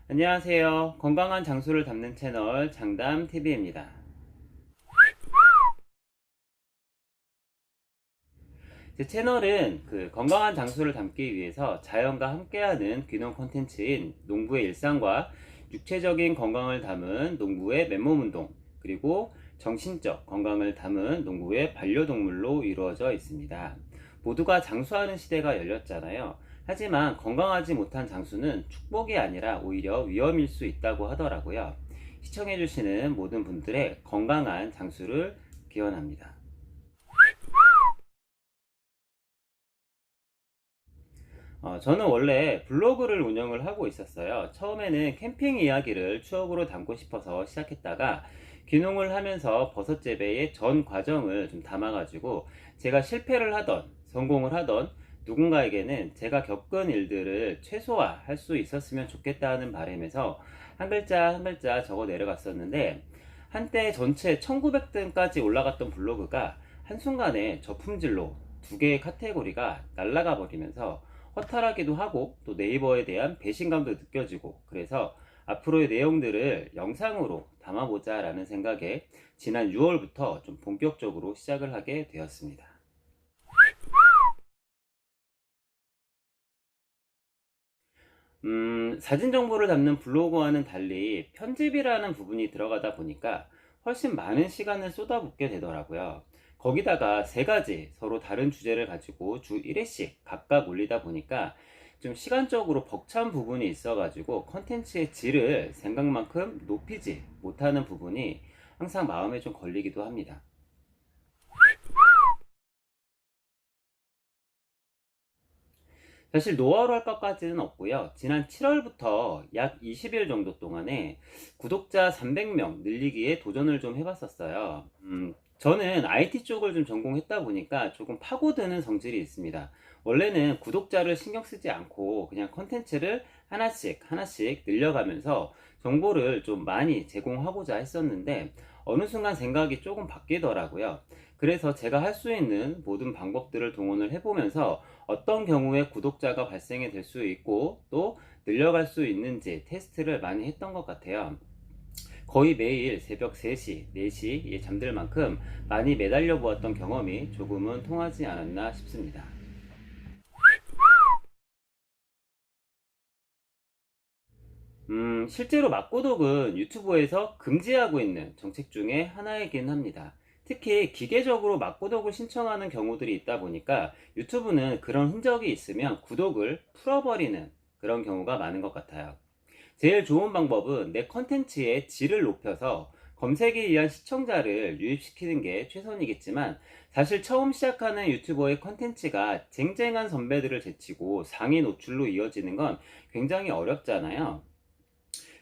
안녕하세요. 건강한 장수를 담는 채널 장담TV입니다. 제 채널은 건강한 장수를 담기 위해서 자연과 함께하는 귀농 콘텐츠인 농부의 일상과 육체적인 건강을 담은 농부의 맨몸 운동, 그리고 정신적 건강을 담은 농부의 반려동물로 이루어져 있습니다. 모두가 장수하는 시대가 열렸잖아요. 하지만 건강하지 못한 장수는 축복이 아니라 오히려 위험일 수 있다고 하더라고요. 시청해주시는 모든 분들의 건강한 장수를 기원합니다. 저는 원래 블로그를 운영을 하고 있었어요. 처음에는 캠핑 이야기를 추억으로 담고 싶어서 시작했다가 귀농을 하면서 버섯 재배의 전 과정을 좀 담아가지고 제가 실패를 하던 성공을 하던 누군가에게는 제가 겪은 일들을 최소화할 수 있었으면 좋겠다는 바람에서 한 글자 한 글자 적어 내려갔었는데, 한때 전체 1900등까지 올라갔던 블로그가 한순간에 저품질로 두 개의 카테고리가 날아가 버리면서 허탈하기도 하고 또 네이버에 대한 배신감도 느껴지고, 그래서 앞으로의 내용들을 영상으로 담아보자 라는 생각에 지난 6월부터 좀 본격적으로 시작을 하게 되었습니다. 사진 정보를 담는 블로그와는 달리 편집이라는 부분이 들어가다 보니까 훨씬 많은 시간을 쏟아붓게 되더라고요. 거기다가 세 가지 서로 다른 주제를 가지고 주 1회씩 각각 올리다 보니까 좀 시간적으로 벅찬 부분이 있어가지고 컨텐츠의 질을 생각만큼 높이지 못하는 부분이 항상 마음에 좀 걸리기도 합니다. 사실 노하우로 할 것까지는 없고요. 지난 7월부터 약 20일 정도 동안에 구독자 300명 늘리기에 도전을 좀 해봤었어요. 저는 IT 쪽을 좀 전공했다 보니까 조금 파고드는 성질이 있습니다. 원래는 구독자를 신경 쓰지 않고 그냥 컨텐츠를 하나씩 하나씩 늘려가면서 정보를 좀 많이 제공하고자 했었는데, 어느 순간 생각이 조금 바뀌더라고요. 그래서 제가 할 수 있는 모든 방법들을 동원을 해보면서 어떤 경우에 구독자가 발생이 될 수 있고 또 늘려갈 수 있는지 테스트를 많이 했던 것 같아요. 거의 매일 새벽 3시, 4시에 잠들 만큼 많이 매달려 보았던 경험이 조금은 통하지 않았나 싶습니다. 실제로 막고독은 유튜브에서 금지하고 있는 정책 중에 하나이긴 합니다. 특히 기계적으로 막고독을 신청하는 경우들이 있다 보니까 유튜브는 그런 흔적이 있으면 구독을 풀어버리는 그런 경우가 많은 것 같아요. 제일 좋은 방법은 내 컨텐츠의 질을 높여서 검색에 의한 시청자를 유입시키는 게 최선이겠지만, 사실 처음 시작하는 유튜버의 컨텐츠가 쟁쟁한 선배들을 제치고 상위 노출로 이어지는 건 굉장히 어렵잖아요.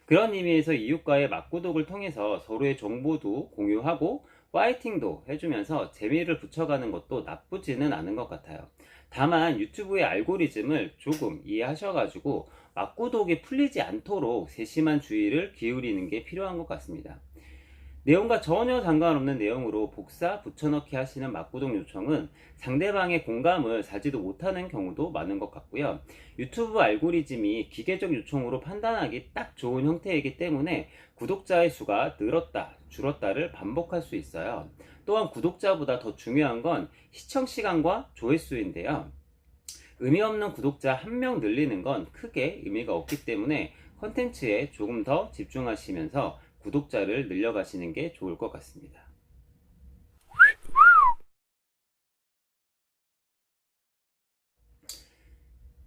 그런 의미에서 이웃과의 맞구독을 통해서 서로의 정보도 공유하고 파이팅도 해주면서 재미를 붙여가는 것도 나쁘지는 않은 것 같아요. 다만 유튜브의 알고리즘을 조금 이해하셔가지고 맞구독이 풀리지 않도록 세심한 주의를 기울이는 게 필요한 것 같습니다. 내용과 전혀 상관없는 내용으로 복사, 붙여넣기 하시는 맞구독 요청은 상대방의 공감을 사지도 못하는 경우도 많은 것 같고요. 유튜브 알고리즘이 기계적 요청으로 판단하기 딱 좋은 형태이기 때문에 구독자의 수가 늘었다, 줄었다를 반복할 수 있어요. 또한 구독자보다 더 중요한 건 시청 시간과 조회수인데요. 의미 없는 구독자 한 명 늘리는 건 크게 의미가 없기 때문에 컨텐츠에 조금 더 집중하시면서 구독자를 늘려가시는 게 좋을 것 같습니다.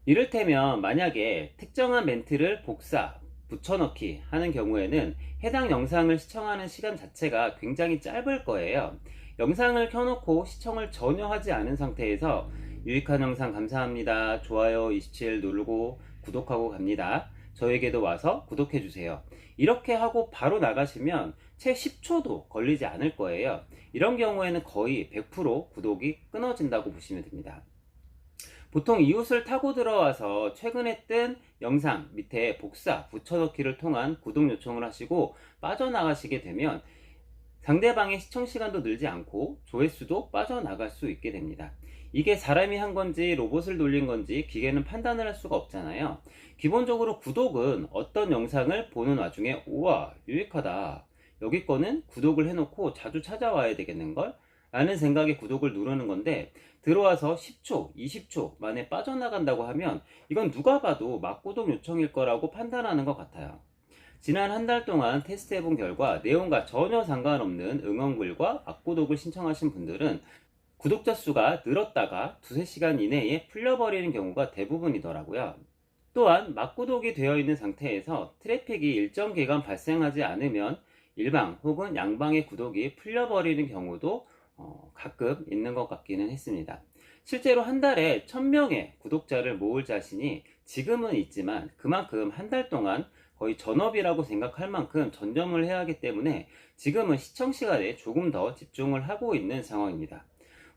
이를테면 만약에 특정한 멘트를 복사, 붙여넣기 하는 경우에는 해당 영상을 시청하는 시간 자체가 굉장히 짧을 거예요. 영상을 켜놓고 시청을 전혀 하지 않은 상태에서 유익한 영상 감사합니다, 좋아요 27 누르고 구독하고 갑니다, 저에게도 와서 구독해주세요, 이렇게 하고 바로 나가시면 채 10초도 걸리지 않을 거예요. 이런 경우에는 거의 100% 구독이 끊어진다고 보시면 됩니다. 보통 이웃을 타고 들어와서 최근에 뜬 영상 밑에 복사, 붙여넣기를 통한 구독 요청을 하시고 빠져나가시게 되면 상대방의 시청 시간도 늘지 않고 조회수도 빠져나갈 수 있게 됩니다. 이게 사람이 한 건지 로봇을 돌린 건지 기계는 판단을 할 수가 없잖아요. 기본적으로 구독은 어떤 영상을 보는 와중에 우와 유익하다, 여기 거는 구독을 해놓고 자주 찾아와야 되겠는걸? 라는 생각에 구독을 누르는 건데, 들어와서 10초, 20초 만에 빠져나간다고 하면 이건 누가 봐도 막구독 요청일 거라고 판단하는 것 같아요. 지난 한 달 동안 테스트해본 결과 내용과 전혀 상관없는 응원글과 막구독을 신청하신 분들은 구독자 수가 늘었다가 두세 시간 이내에 풀려버리는 경우가 대부분이더라고요. 또한 막구독이 되어 있는 상태에서 트래픽이 일정 기간 발생하지 않으면 일방 혹은 양방의 구독이 풀려버리는 경우도 가끔 있는 것 같기는 했습니다. 실제로 한 달에 1000명의 구독자를 모을 자신이 지금은 있지만, 그만큼 한 달 동안 거의 전업이라고 생각할 만큼 전념을 해야 하기 때문에 지금은 시청 시간에 조금 더 집중을 하고 있는 상황입니다.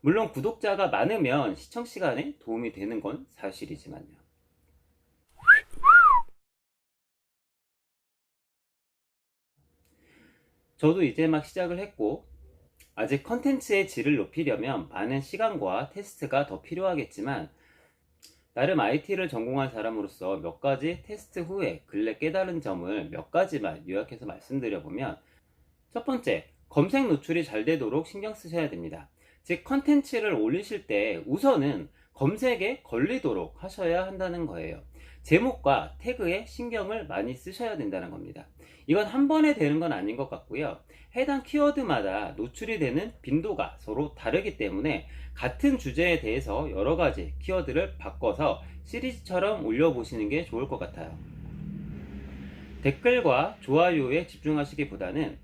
물론 구독자가 많으면 시청 시간에 도움이 되는 건 사실이지만요. 저도 이제 막 시작을 했고, 아직 컨텐츠의 질을 높이려면 많은 시간과 테스트가 더 필요하겠지만, 나름 IT를 전공한 사람으로서 몇 가지 테스트 후에 근래 깨달은 점을 몇 가지만 요약해서 말씀드려보면, 첫 번째, 검색 노출이 잘 되도록 신경 쓰셔야 됩니다. 즉, 컨텐츠를 올리실 때 우선은 검색에 걸리도록 하셔야 한다는 거예요. 제목과 태그에 신경을 많이 쓰셔야 된다는 겁니다. 이건 한 번에 되는 건 아닌 것 같고요. 해당 키워드마다 노출이 되는 빈도가 서로 다르기 때문에 같은 주제에 대해서 여러 가지 키워드를 바꿔서 시리즈처럼 올려보시는 게 좋을 것 같아요. 댓글과 좋아요에 집중하시기보다는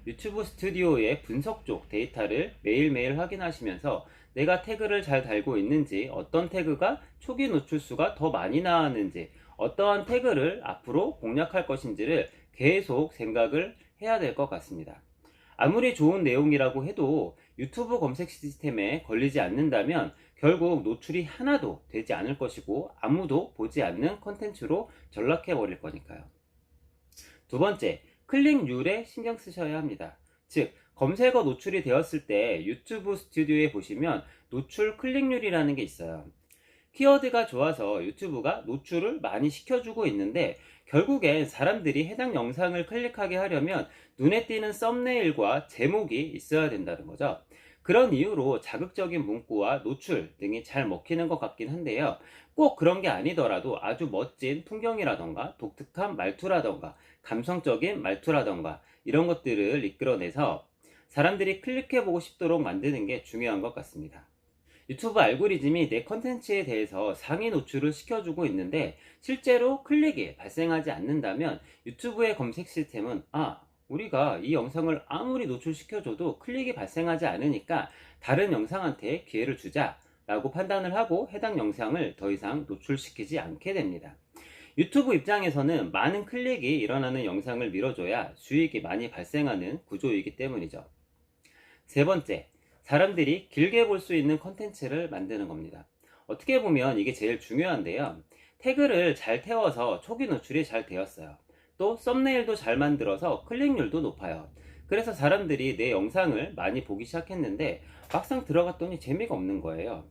유튜브 스튜디오의 분석 쪽 데이터를 매일매일 확인하시면서 내가 태그를 잘 달고 있는지, 어떤 태그가 초기 노출수가 더 많이 나왔는지, 어떠한 태그를 앞으로 공략할 것인지를 계속 생각을 해야 될 것 같습니다. 아무리 좋은 내용이라고 해도 유튜브 검색 시스템에 걸리지 않는다면 결국 노출이 하나도 되지 않을 것이고 아무도 보지 않는 컨텐츠로 전락해 버릴 거니까요. 두 번째, 클릭률에 신경 쓰셔야 합니다. 즉, 검색어 노출이 되었을 때 유튜브 스튜디오에 보시면 노출 클릭률이라는 게 있어요. 키워드가 좋아서 유튜브가 노출을 많이 시켜주고 있는데, 결국엔 사람들이 해당 영상을 클릭하게 하려면 눈에 띄는 썸네일과 제목이 있어야 된다는 거죠. 그런 이유로 자극적인 문구와 노출 등이 잘 먹히는 것 같긴 한데요. 꼭 그런 게 아니더라도 아주 멋진 풍경이라던가 독특한 말투라던가 감성적인 말투라던가 이런 것들을 이끌어내서 사람들이 클릭해보고 싶도록 만드는 게 중요한 것 같습니다. 유튜브 알고리즘이 내 컨텐츠에 대해서 상위 노출을 시켜주고 있는데 실제로 클릭이 발생하지 않는다면 유튜브의 검색 시스템은 우리가 이 영상을 아무리 노출시켜줘도 클릭이 발생하지 않으니까 다른 영상한테 기회를 주자 라고 판단을 하고 해당 영상을 더 이상 노출시키지 않게 됩니다. 유튜브 입장에서는 많은 클릭이 일어나는 영상을 밀어줘야 수익이 많이 발생하는 구조이기 때문이죠. 세 번째, 사람들이 길게 볼 수 있는 컨텐츠를 만드는 겁니다. 어떻게 보면 이게 제일 중요한데요. 태그를 잘 태워서 초기 노출이 잘 되었어요. 또 썸네일도 잘 만들어서 클릭률도 높아요. 그래서 사람들이 내 영상을 많이 보기 시작했는데 막상 들어갔더니 재미가 없는 거예요.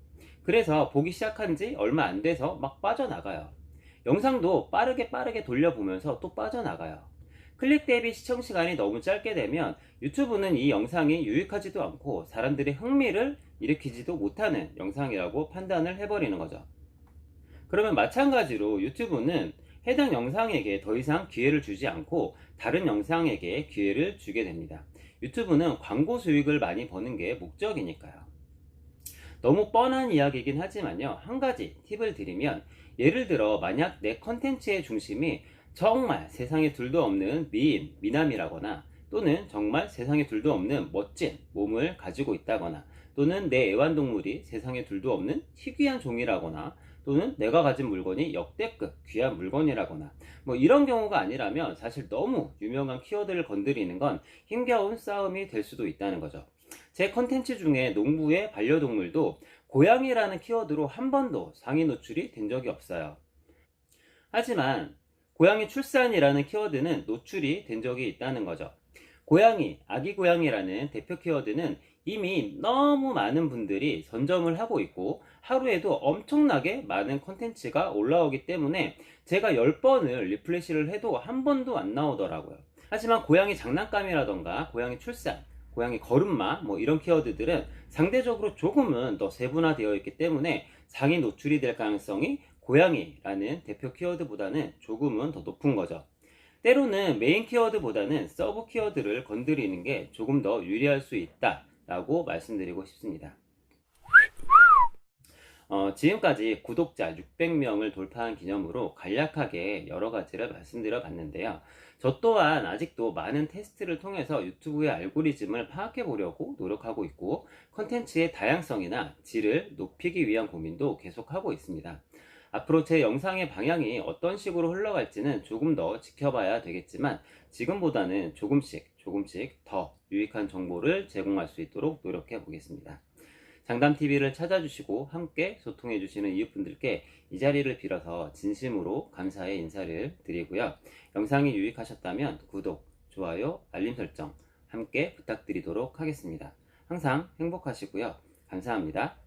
그래서 보기 시작한 지 얼마 안 돼서 막 빠져나가요. 영상도 빠르게 돌려보면서 또 빠져나가요. 클릭 대비 시청 시간이 너무 짧게 되면 유튜브는 이 영상이 유익하지도 않고 사람들의 흥미를 일으키지도 못하는 영상이라고 판단을 해버리는 거죠. 그러면 마찬가지로 유튜브는 해당 영상에게 더 이상 기회를 주지 않고 다른 영상에게 기회를 주게 됩니다. 유튜브는 광고 수익을 많이 버는 게 목적이니까요. 너무 뻔한 이야기이긴 하지만요, 한 가지 팁을 드리면, 예를 들어 만약 내 컨텐츠의 중심이 정말 세상에 둘도 없는 미인, 미남이라거나, 또는 정말 세상에 둘도 없는 멋진 몸을 가지고 있다거나, 또는 내 애완동물이 세상에 둘도 없는 희귀한 종이라거나, 또는 내가 가진 물건이 역대급 귀한 물건이라거나, 뭐 이런 경우가 아니라면 사실 너무 유명한 키워드를 건드리는 건 힘겨운 싸움이 될 수도 있다는 거죠. 제 컨텐츠 중에 농부의 반려동물도 고양이라는 키워드로 한 번도 상위 노출이 된 적이 없어요. 하지만 고양이 출산이라는 키워드는 노출이 된 적이 있다는 거죠. 고양이, 아기 고양이라는 대표 키워드는 이미 너무 많은 분들이 선점을 하고 있고 하루에도 엄청나게 많은 컨텐츠가 올라오기 때문에 제가 10번을 리플레시를 해도 한 번도 안 나오더라고요. 하지만 고양이 장난감이라던가 고양이 출산, 고양이 걸음마 뭐 이런 키워드들은 상대적으로 조금은 더 세분화되어 있기 때문에 상위 노출이 될 가능성이 고양이라는 대표 키워드보다는 조금은 더 높은 거죠. 때로는 메인 키워드보다는 서브 키워드를 건드리는 게 조금 더 유리할 수 있다 라고 말씀드리고 싶습니다. 지금까지 구독자 600명을 돌파한 기념으로 간략하게 여러 가지를 말씀드려 봤는데요. 저 또한 아직도 많은 테스트를 통해서 유튜브의 알고리즘을 파악해 보려고 노력하고 있고, 컨텐츠의 다양성이나 질을 높이기 위한 고민도 계속하고 있습니다. 앞으로 제 영상의 방향이 어떤 식으로 흘러갈지는 조금 더 지켜봐야 되겠지만, 지금보다는 조금씩 더 유익한 정보를 제공할 수 있도록 노력해 보겠습니다. 장담TV를 찾아주시고 함께 소통해주시는 이웃분들께 이 자리를 빌어서 진심으로 감사의 인사를 드리고요. 영상이 유익하셨다면 구독, 좋아요, 알림 설정 함께 부탁드리도록 하겠습니다. 항상 행복하시고요. 감사합니다.